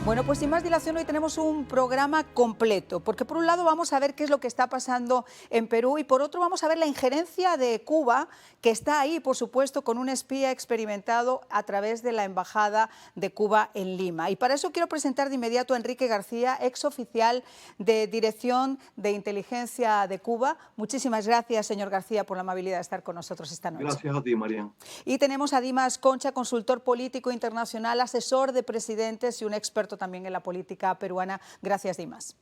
Bueno, pues sin más dilación hoy tenemos un programa completo, porque por un lado vamos a ver qué es lo que está pasando en Perú y por otro vamos a ver la injerencia de Cuba, que está ahí, por supuesto, con un espía experimentado a través de la Embajada de Cuba en Lima. Y para eso quiero presentar de inmediato a Enrique García, exoficial de Dirección de Inteligencia de Cuba. Muchísimas gracias, señor García, por la amabilidad de estar con nosotros esta noche. Gracias a ti, Marian. Y tenemos a Dimas Concha, consultor político internacional, asesor de presidentes y un experto también en la política peruana. Gracias, Dimas.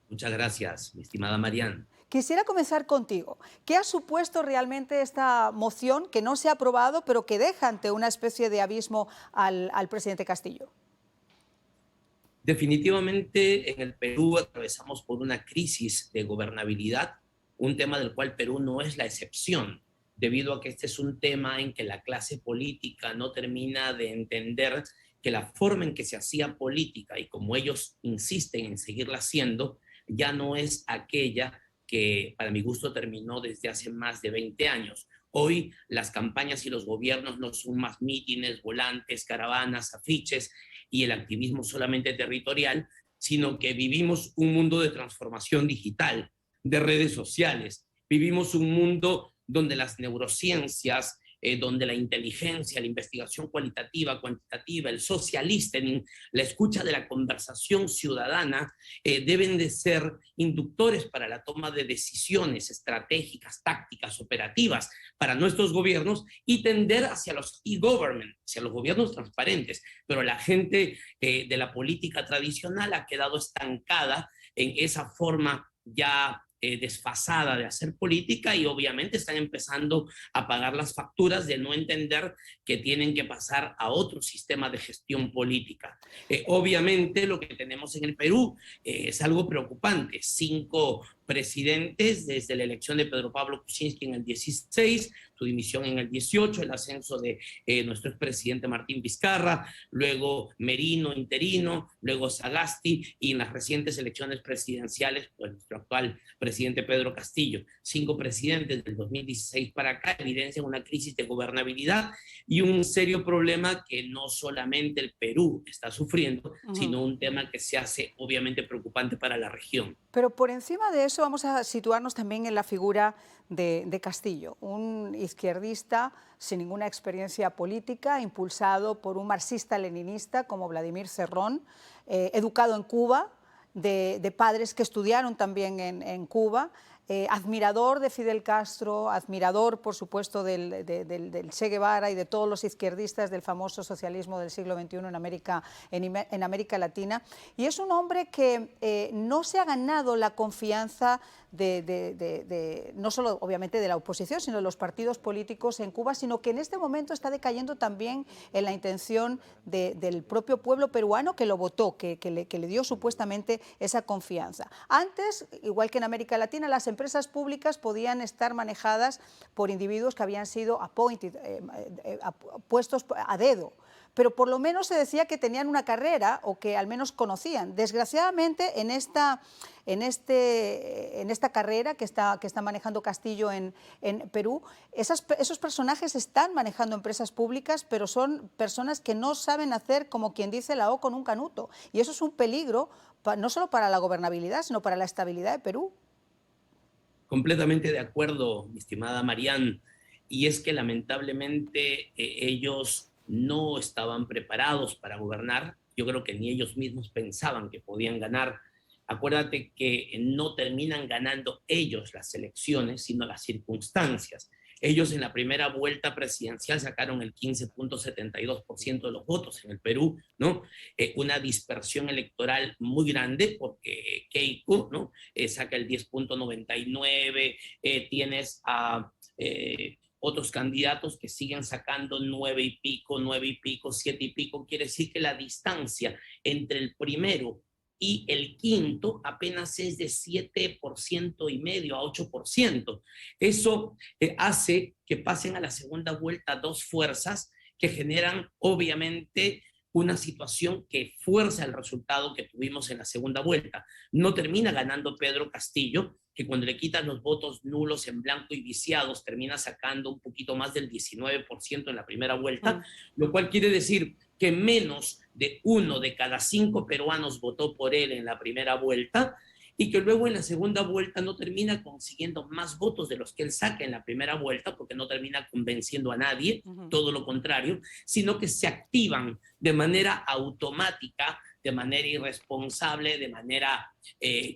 Muchas gracias, mi estimada Marian. Quisiera comenzar contigo. ¿Qué ha supuesto realmente esta moción que no se ha aprobado, pero que deja ante una especie de abismo al presidente Castillo? Definitivamente en el Perú atravesamos por una crisis de gobernabilidad, un tema del cual Perú no es la excepción, debido a que este es un tema en que la clase política no termina de entender que la forma en que se hacía política y como ellos insisten en seguirla haciendo, ya no es aquella que para mi gusto terminó desde hace más de 20 años. Hoy las campañas y los gobiernos no son más mítines, volantes, caravanas, afiches y el activismo solamente territorial, sino que vivimos un mundo de transformación digital, de redes sociales. Vivimos un mundo donde las neurociencias, donde la inteligencia, la investigación cualitativa, cuantitativa, el social listening, la escucha de la conversación ciudadana, deben de ser inductores para la toma de decisiones estratégicas, tácticas, operativas para nuestros gobiernos y tender hacia los e-government, hacia los gobiernos transparentes. Pero la gente de la política tradicional ha quedado estancada en esa forma ya desfasada de hacer política y obviamente están empezando a pagar las facturas de no entender que tienen que pasar a otro sistema de gestión política. Obviamente lo que tenemos en el Perú es algo preocupante. 5 presidentes desde la elección de Pedro Pablo Kuczynski en el 16, su dimisión en el 18, el ascenso de nuestro expresidente Martín Vizcarra, luego Merino interino, luego Sagasti y en las recientes elecciones presidenciales, pues nuestro actual presidente Pedro Castillo. 5 presidentes del 2016 para acá evidencian una crisis de gobernabilidad y un serio problema que no solamente el Perú está sufriendo, sino un tema que se hace obviamente preocupante para la región. Pero por encima de eso vamos a situarnos también en la figura de Castillo, un izquierdista sin ninguna experiencia política, impulsado por un marxista-leninista como Vladimir Cerrón, educado en Cuba, de padres que estudiaron también en Cuba, admirador de Fidel Castro, admirador, por supuesto, del Che Guevara y de todos los izquierdistas del famoso socialismo del siglo XXI en América Latina. Y es un hombre que no se ha ganado la confianza no solo, obviamente, de la oposición, sino de los partidos políticos en Cuba, sino que en este momento está decayendo también en la intención del propio pueblo peruano que lo votó, que le dio supuestamente esa confianza. Antes, igual que en América Latina, las empresas públicas podían estar manejadas por individuos que habían sido puestos a dedo, pero por lo menos se decía que tenían una carrera o que al menos conocían. Desgraciadamente, en esta carrera que está manejando Castillo en Perú, esos personajes están manejando empresas públicas, pero son personas que no saben hacer, como quien dice, la O con un canuto. Y eso es un peligro, no solo para la gobernabilidad, sino para la estabilidad de Perú. Completamente de acuerdo, mi estimada Marian, y es que lamentablemente ellos no estaban preparados para gobernar. Yo creo que ni ellos mismos pensaban que podían ganar. Acuérdate que no terminan ganando ellos las elecciones, sino las circunstancias. Ellos en la primera vuelta presidencial sacaron el 15.72% de los votos en el Perú, ¿no? Una dispersión electoral muy grande porque Keiko, ¿no? Saca el 10.99%, tienes a otros candidatos que siguen sacando 9 y pico, 7 y pico. Quiere decir que la distancia entre el primero y el quinto apenas es de 7,5% a 8%. Eso hace que pasen a la segunda vuelta 2 fuerzas que generan obviamente una situación que fuerza el resultado que tuvimos en la segunda vuelta. No termina ganando Pedro Castillo, que cuando le quitan los votos nulos en blanco y viciados termina sacando un poquito más del 19% en la primera vuelta, lo cual quiere decir que menos de 1 de cada 5 peruanos votó por él en la primera vuelta, y que luego en la segunda vuelta no termina consiguiendo más votos de los que él saca en la primera vuelta, porque no termina convenciendo a nadie, todo lo contrario, sino que se activan de manera automática, de manera irresponsable, de manera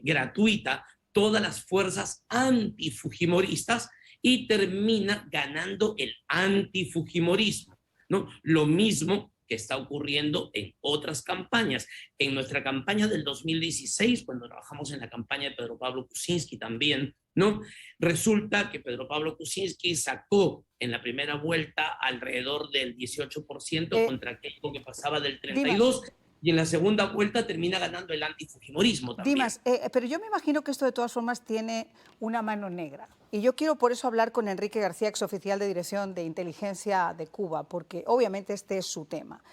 gratuita, todas las fuerzas antifujimoristas, y termina ganando el antifujimorismo, ¿no? Lo mismo que está ocurriendo en otras campañas. En nuestra campaña del 2016, cuando trabajamos en la campaña de Pedro Pablo Kuczynski también, ¿no? Resulta que Pedro Pablo Kuczynski sacó en la primera vuelta alrededor del 18% contra aquello que pasaba del 32%, y en la segunda vuelta termina ganando el antifujimorismo también. Dimas, pero yo me imagino que esto de todas formas tiene una mano negra. Y yo quiero por eso hablar con Enrique García, exoficial de Dirección de Inteligencia de Cuba, porque obviamente este es su tema.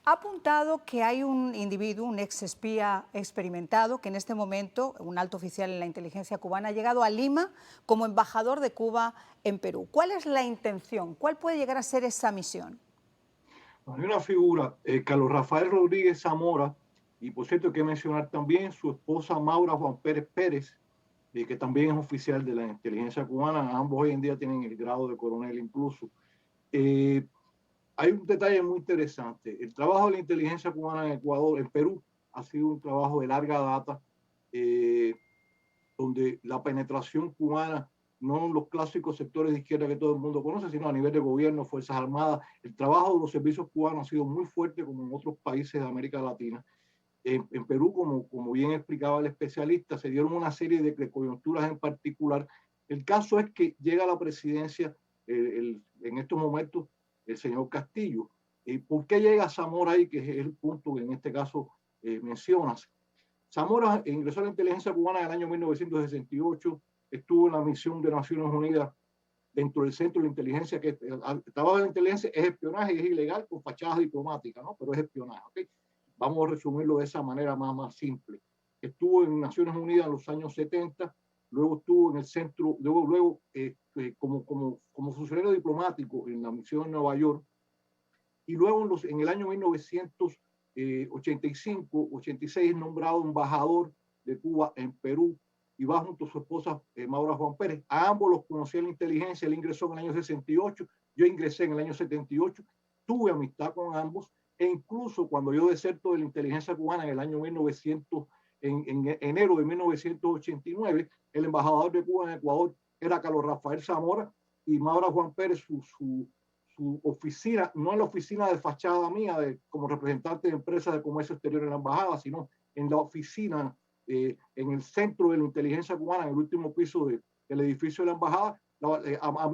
Ha apuntado que hay un individuo, un exespía experimentado, que en este momento, un alto oficial en la inteligencia cubana, ha llegado a Lima como embajador de Cuba en Perú. ¿Cuál es la intención? ¿Cuál puede llegar a ser esa misión? Hay una figura, Carlos Rafael Rodríguez Zamora, y por cierto hay que mencionar también su esposa Maura Juan Pérez Pérez, que también es oficial de la inteligencia cubana. Ambos hoy en día tienen el grado de coronel incluso. Hay un detalle muy interesante. El trabajo de la inteligencia cubana en Ecuador, en Perú, ha sido un trabajo de larga data, donde la penetración cubana, no en los clásicos sectores de izquierda que todo el mundo conoce, sino a nivel de gobierno, Fuerzas Armadas. El trabajo de los servicios cubanos ha sido muy fuerte, como en otros países de América Latina. En Perú, como bien explicaba el especialista, se dieron una serie de coyunturas en particular. El caso es que llega a la presidencia en estos momentos el señor Castillo. ¿Por qué llega Zamora ahí? Que es el punto que en este caso mencionas. Zamora ingresó a la inteligencia cubana en el año 1968, estuvo en la misión de Naciones Unidas dentro del centro de la inteligencia, que el trabajo de la inteligencia es espionaje y es ilegal con fachadas diplomáticas, ¿no? Pero es espionaje, ¿ok? Vamos a resumirlo de esa manera más simple. Estuvo en Naciones Unidas en los años 70, luego estuvo en el centro, luego como funcionario diplomático en la misión en Nueva York, y luego en el año 1985, 86 es nombrado embajador de Cuba en Perú, y va junto a su esposa Maura Juan Pérez. A ambos los conocía en la inteligencia. Él ingresó en el año 68, yo ingresé en el año 78, tuve amistad con ambos, e incluso cuando yo deserto de la inteligencia cubana en el año 1900, en enero de 1989, el embajador de Cuba en Ecuador era Carlos Rafael Zamora, y Maura Juan Pérez, su oficina, no en la oficina de fachada mía como representante de empresas de comercio exterior en la embajada, sino en la oficina en el centro de la inteligencia cubana, en el último piso del edificio de la embajada.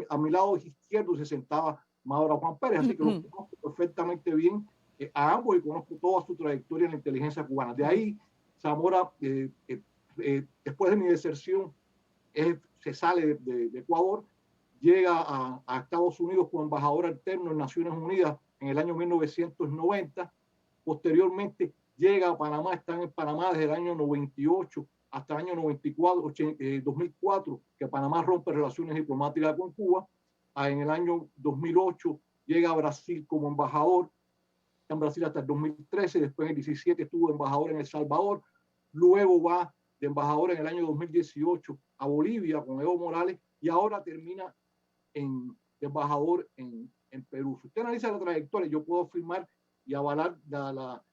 A mi lado izquierdo se sentaba Maura Juan Pérez, así que lo conozco perfectamente bien a ambos, y conozco toda su trayectoria en la inteligencia cubana. De ahí, Zamora, después de mi deserción, se sale de Ecuador, llega a Estados Unidos como embajador alterno en Naciones Unidas en el año 1990. Posteriormente llega a Panamá, está en Panamá desde el año 98 hasta el año 2004, que Panamá rompe relaciones diplomáticas con Cuba. En el año 2008 llega a Brasil como embajador, está en Brasil hasta el 2013, después en el 2017 estuvo embajador en El Salvador, luego va de embajador en el año 2018 a Bolivia con Evo Morales, y ahora termina de embajador en Perú. Si usted analiza la trayectoria, yo puedo afirmar y avalar la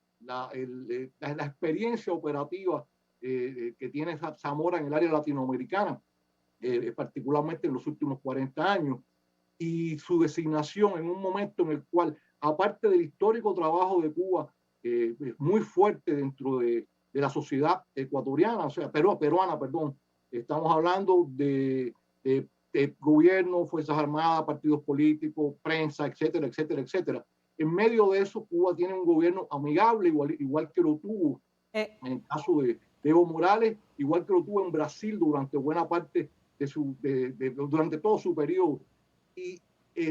experiencia operativa que tiene Zamora en el área latinoamericana, particularmente en los últimos 40 años, y su designación en un momento en el cual, aparte del histórico trabajo de Cuba, muy fuerte dentro de la sociedad ecuatoriana, o sea, peruana, perdón, estamos hablando de gobierno, Fuerzas Armadas, partidos políticos, prensa, etcétera, etcétera, etcétera. En medio de eso, Cuba tiene un gobierno amigable, igual que lo tuvo en el caso de Evo Morales, igual que lo tuvo en Brasil durante buena parte durante todo su periodo. Y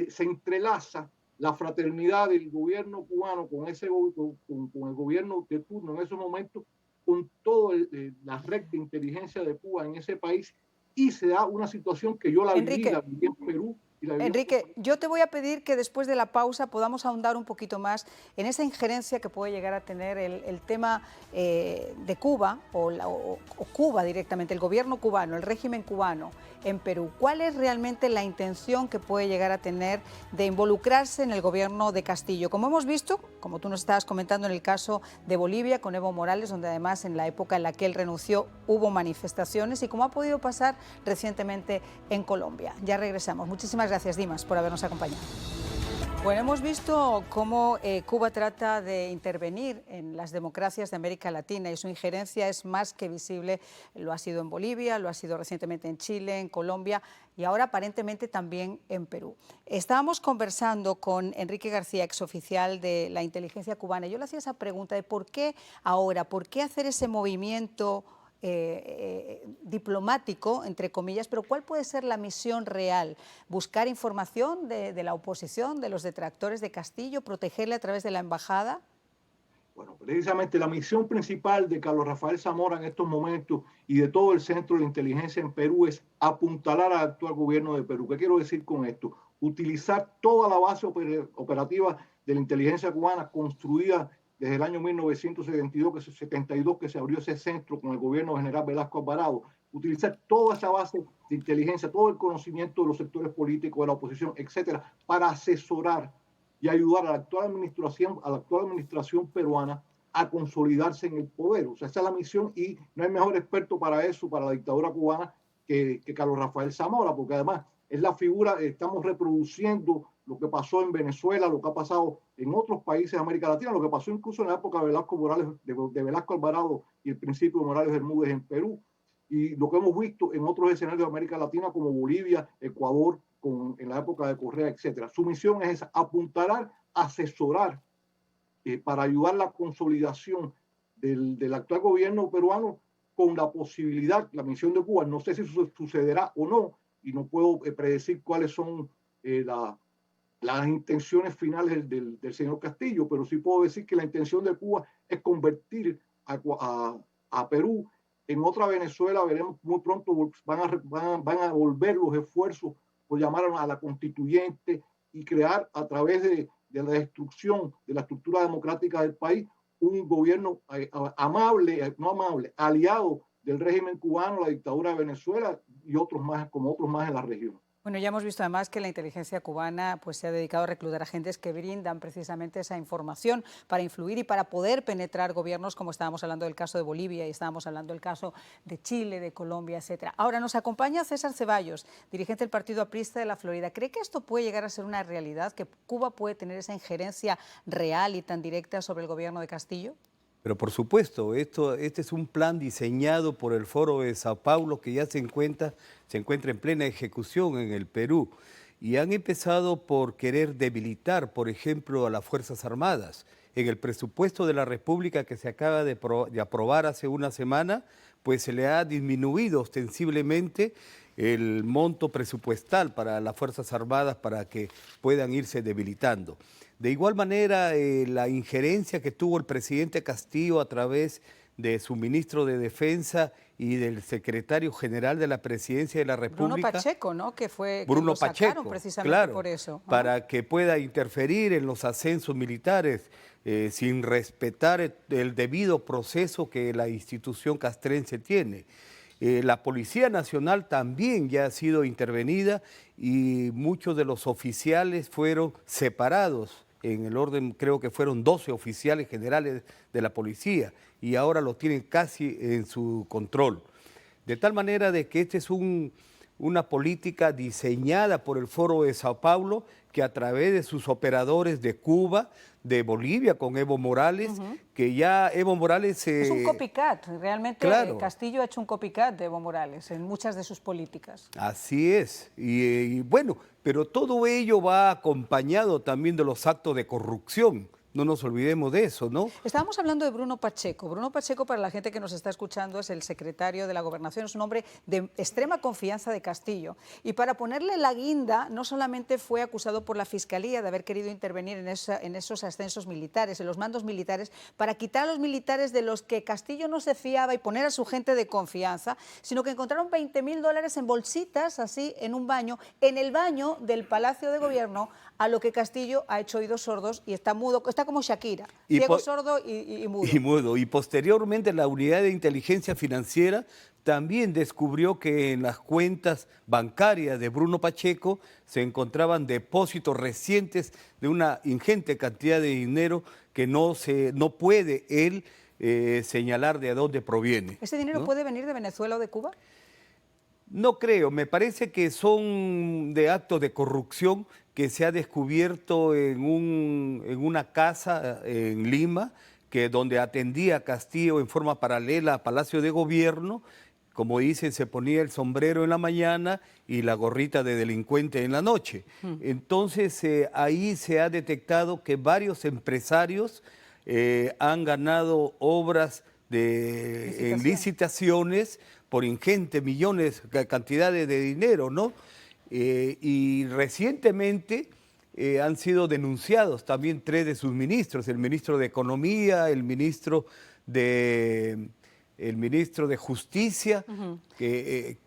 se entrelaza la fraternidad del gobierno cubano con el gobierno de turno en esos momentos, con toda la red de inteligencia de Cuba en ese país, y se da una situación que yo la viví en Perú, Enrique, yo te voy a pedir que después de la pausa podamos ahondar un poquito más en esa injerencia que puede llegar a tener el tema de Cuba o Cuba directamente, el gobierno cubano, el régimen cubano en Perú. ¿Cuál es realmente la intención que puede llegar a tener de involucrarse en el gobierno de Castillo? Como hemos visto, como tú nos estabas comentando en el caso de Bolivia con Evo Morales, donde además en la época en la que él renunció hubo manifestaciones, y como ha podido pasar recientemente en Colombia. Ya regresamos. Muchísimas gracias, Dimas, por habernos acompañado. Bueno, hemos visto cómo Cuba trata de intervenir en las democracias de América Latina y su injerencia es más que visible. Lo ha sido en Bolivia, lo ha sido recientemente en Chile, en Colombia y ahora aparentemente también en Perú. Estábamos conversando con Enrique García, exoficial de la inteligencia cubana. Yo le hacía esa pregunta de por qué ahora, por qué hacer ese movimiento diplomático, entre comillas, pero ¿cuál puede ser la misión real? ¿Buscar información de la oposición, de los detractores de Castillo, protegerle a través de la embajada? Bueno, precisamente la misión principal de Carlos Rafael Zamora en estos momentos y de todo el Centro de Inteligencia en Perú es apuntalar al actual gobierno de Perú. ¿Qué quiero decir con esto? Utilizar toda la base operativa de la inteligencia cubana construida desde el año 1972 que se abrió ese centro con el gobierno del general Velasco Alvarado, utilizar toda esa base de inteligencia, todo el conocimiento de los sectores políticos, de la oposición, etcétera, para asesorar y ayudar a la actual administración peruana a consolidarse en el poder. O sea, esa es la misión y no hay mejor experto para eso, para la dictadura cubana, que Carlos Rafael Zamora, porque además es la figura, estamos reproduciendo lo que pasó en Venezuela, lo que ha pasado en otros países de América Latina, lo que pasó incluso en la época de Velasco Morales, de Velasco Alvarado y el principio de Morales Bermúdez en Perú, y lo que hemos visto en otros escenarios de América Latina como Bolivia, Ecuador, en la época de Correa, etcétera. Su misión es esa, apuntalar, asesorar para ayudar a la consolidación del actual gobierno peruano con la posibilidad, la misión de Cuba, no sé si eso sucederá o no, y no puedo predecir cuáles son las intenciones finales del señor Castillo, pero sí puedo decir que la intención de Cuba es convertir a Perú en otra Venezuela. Veremos muy pronto, van a volver los esfuerzos por llamar a la constituyente y crear a través de la destrucción de la estructura democrática del país un gobierno aliado del régimen cubano, la dictadura de Venezuela y otros más en la región. Bueno, ya hemos visto además que la inteligencia cubana pues, se ha dedicado a reclutar agentes que brindan precisamente esa información para influir y para poder penetrar gobiernos, como estábamos hablando del caso de Bolivia y estábamos hablando del caso de Chile, de Colombia, etcétera. Ahora nos acompaña César Ceballos, dirigente del Partido Aprista de la Florida. ¿Cree que esto puede llegar a ser una realidad, que Cuba puede tener esa injerencia real y tan directa sobre el gobierno de Castillo? Pero por supuesto, este es un plan diseñado por el Foro de Sao Paulo que ya se encuentra en plena ejecución en el Perú. Y han empezado por querer debilitar, por ejemplo, a las Fuerzas Armadas. En el presupuesto de la República que se acaba de aprobar hace una semana, pues se le ha disminuido ostensiblemente el monto presupuestal para las Fuerzas Armadas para que puedan irse debilitando. De igual manera, la injerencia que tuvo el presidente Castillo a través de su ministro de Defensa y del secretario general de la Presidencia de la República. Bruno Pacheco, ¿no? Que fue Bruno lo sacaron Pacheco, precisamente claro, por eso. Para que pueda interferir en los ascensos militares sin respetar el debido proceso que la institución castrense tiene. La Policía Nacional también ya ha sido intervenida y muchos de los oficiales fueron separados. En el orden, creo que fueron 12 oficiales generales de la policía y ahora lo tienen casi en su control. De tal manera de que esta es una política diseñada por el Foro de Sao Paulo que a través de sus operadores de Cuba, de Bolivia con Evo Morales, que ya Evo Morales... es un copycat, realmente claro. Castillo ha hecho un copycat de Evo Morales en muchas de sus políticas. Así es, y bueno, pero todo ello va acompañado también de los actos de corrupción No nos olvidemos de eso, ¿no? Estábamos hablando de Bruno Pacheco. Bruno Pacheco, para la gente que nos está escuchando, es el secretario de la Gobernación, es un hombre de extrema confianza de Castillo. Y para ponerle la guinda, no solamente fue acusado por la Fiscalía de haber querido intervenir en esos ascensos militares, en los mandos militares, para quitar a los militares de los que Castillo no se fiaba y poner a su gente de confianza, sino que encontraron $20.000 en bolsitas, así, en un baño, en el baño del Palacio de Gobierno, a lo que Castillo ha hecho oídos sordos y está mudo, está como Shakira, ciego, sordo y mudo. Y mudo. Y posteriormente la Unidad de Inteligencia Financiera también descubrió que en las cuentas bancarias de Bruno Pacheco se encontraban depósitos recientes de una ingente cantidad de dinero que no puede él señalar de dónde proviene. ¿Ese dinero ¿no? puede venir de Venezuela o de Cuba? No creo, me parece que son de actos de corrupción que se ha descubierto en una casa en Lima, donde atendía Castillo en forma paralela a Palacio de Gobierno. Como dicen, se ponía el sombrero en la mañana y la gorrita de delincuente en la noche. Entonces ahí se ha detectado que varios empresarios han ganado obras en licitaciones por ingentes millones, cantidades de dinero, ¿no? Y recientemente han sido denunciados también 3 de sus ministros, el ministro de Economía, el ministro de Justicia,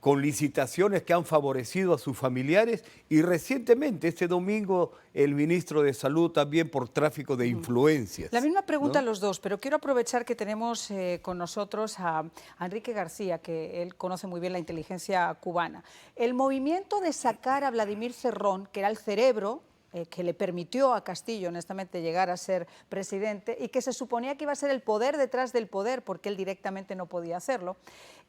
con licitaciones que han favorecido a sus familiares, y recientemente, este domingo, el ministro de Salud también por tráfico de influencias. La misma pregunta ¿no? a los dos, pero quiero aprovechar que tenemos con nosotros a Enrique García, que él conoce muy bien la inteligencia cubana. El movimiento de sacar a Vladimir Cerrón, que era el cerebro que le permitió a Castillo, honestamente, llegar a ser presidente y que se suponía que iba a ser el poder detrás del poder, porque él directamente no podía hacerlo.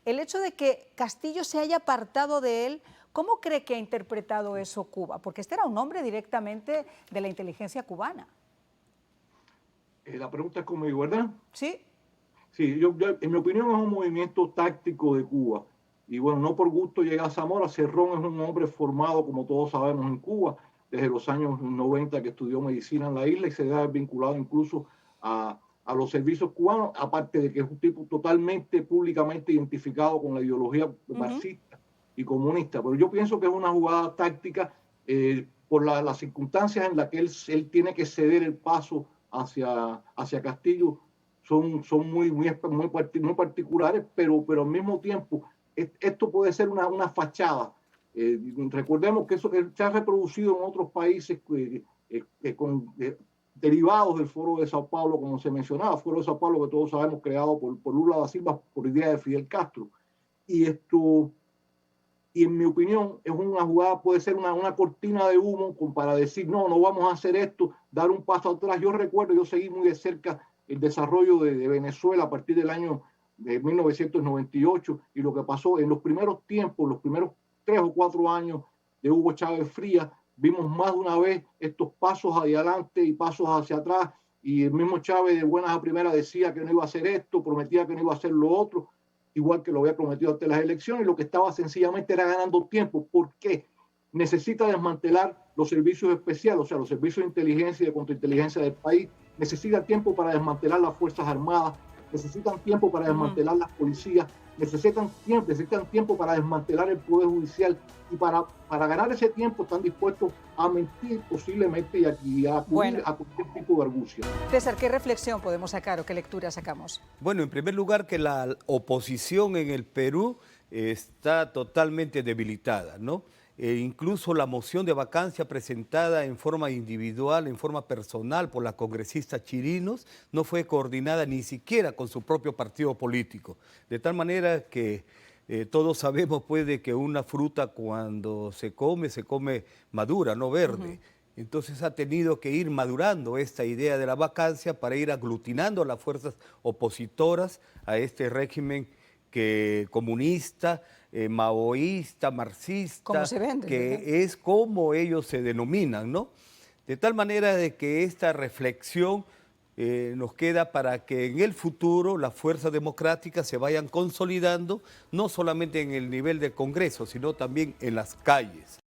El hecho de que Castillo se haya apartado de él, ¿cómo cree que ha interpretado eso Cuba? Porque este era un hombre directamente de la inteligencia cubana. La pregunta es conmigo, ¿verdad? Sí. Sí, en mi opinión es un movimiento táctico de Cuba. Y bueno, no por gusto llega a Zamora. Cerrón es un hombre formado, como todos sabemos, en Cuba, desde los años 90, que estudió medicina en la isla y se ha vinculado incluso a los servicios cubanos, aparte de que es un tipo totalmente públicamente identificado con la ideología marxista y comunista. Pero yo pienso que es una jugada táctica por las circunstancias en las que él tiene que ceder el paso hacia Castillo. Son muy particulares, pero al mismo tiempo esto puede ser una fachada. Recordemos que eso se ha reproducido en otros países derivados del Foro de Sao Paulo, como se mencionaba, Foro de Sao Paulo que todos sabemos creado por Lula da Silva por idea de Fidel Castro. Y en mi opinión es una jugada, puede ser una cortina de humo para decir no vamos a hacer esto, dar un paso atrás. Yo seguí muy de cerca el desarrollo de Venezuela a partir del año de 1998 y lo que pasó en los primeros tiempos, los primeros 3 o 4 años de Hugo Chávez Frías, vimos más de una vez estos pasos hacia adelante y pasos hacia atrás, y el mismo Chávez de buenas a primeras decía que no iba a hacer esto, prometía que no iba a hacer lo otro, igual que lo había prometido ante las elecciones, y lo que estaba sencillamente era ganando tiempo. ¿Por qué? Necesita desmantelar los servicios especiales, o sea, los servicios de inteligencia y de contrainteligencia del país, necesita tiempo para desmantelar las Fuerzas Armadas, necesitan tiempo para desmantelar las policías, necesitan tiempo para desmantelar el Poder Judicial, y para ganar ese tiempo están dispuestos a mentir posiblemente y a acudir a cualquier tipo de argucia. César, ¿qué reflexión podemos sacar o qué lectura sacamos? Bueno, en primer lugar que la oposición en el Perú está totalmente debilitada, ¿no? Incluso la moción de vacancia presentada en forma individual, en forma personal por la congresista Chirinos, no fue coordinada ni siquiera con su propio partido político. De tal manera que todos sabemos pues de que una fruta cuando se come madura, no verde. Entonces ha tenido que ir madurando esta idea de la vacancia para ir aglutinando a las fuerzas opositoras a este régimen comunista, maoísta, marxista, ¿Cómo se vende, que es como ellos se denominan, ¿no? De tal manera de que esta reflexión nos queda para que en el futuro las fuerzas democráticas se vayan consolidando, no solamente en el nivel del Congreso, sino también en las calles.